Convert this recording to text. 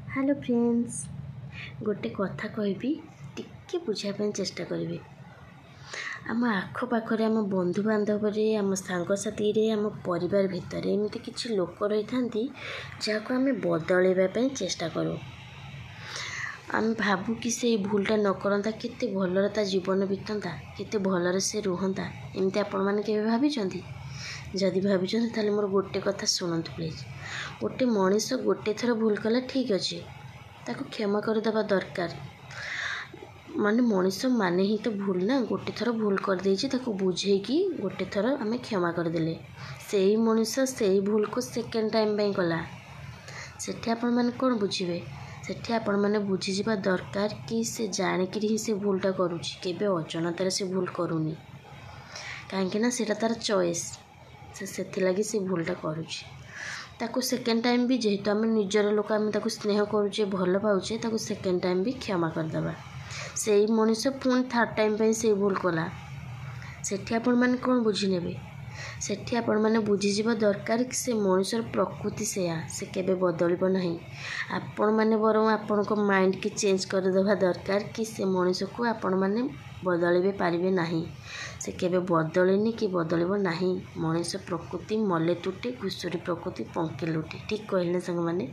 Hello friends, गोटे कथा कहबी टिके बुझापी चेष्टा करी। आम आखपाखे आम बंधु बांधव आम सांगसाथी आम परिवार भितर एमती किसी लोक रही था जहाँ आम बदलवाई चेष्टा करूँ। आम भावु कि से भूलटा न करता केते भलरे ता जीवन बीतंता, केते भलरे से रुहंता। एमती आपण मैंने केबे भाबिचंती? जदि भाबिचंती ताले मोर गोटे कथा शुणुतु प्लीज। गोटे मनीष गोटे थर भूल कला ठीक अच्छे, ताको क्षमा करदेवा दरकार। माने मनीष माने ही तो भूल ना, गोटे थर भूल कर देछि ताको बुझेकी गोटे थर आमे क्षमा करदेले से ही मनीष से ही भूल को सेकेंड टाइम पे कला। सेठी आपण माने कोन बुझिबे? सेठी आपण माने बुझी जिबा दरकार कि से जानिकरी ही से भूलटा करूछि, केबे अजनतार से भूल करूनी। काहेकि ना सेटा तार चॉइस, से सेथि लगी से भूलटा करूछि। ताको सेकेंड टाइम भी जेहेतु आम निजर लोक आम ताको स्नेह करुचे भल पाउचे, ताको सेकेंड टाइम भी क्षमा करदेवा। से ही मनीष पुणी थर्ड टाइम पे से भूल कला। सेठी आपण माने कोन बुझी नेबे? सेठी आपण माने बुझी जिबा दरकार कि से मनीषर प्रकृति से केबे बदलिबो नहीं। आपण माने बरं आपण को माइंड की चेंज कर देबा दरकार कि से मनीष को आपण माने बदलिबे पारिबे नहीं। से केबे बदलेनी कि बदलिबो नहीं। मनीष प्रकृति मले तुटे, घुसुरी प्रकृति पंखे लुटे। ठीक कहले संग माने।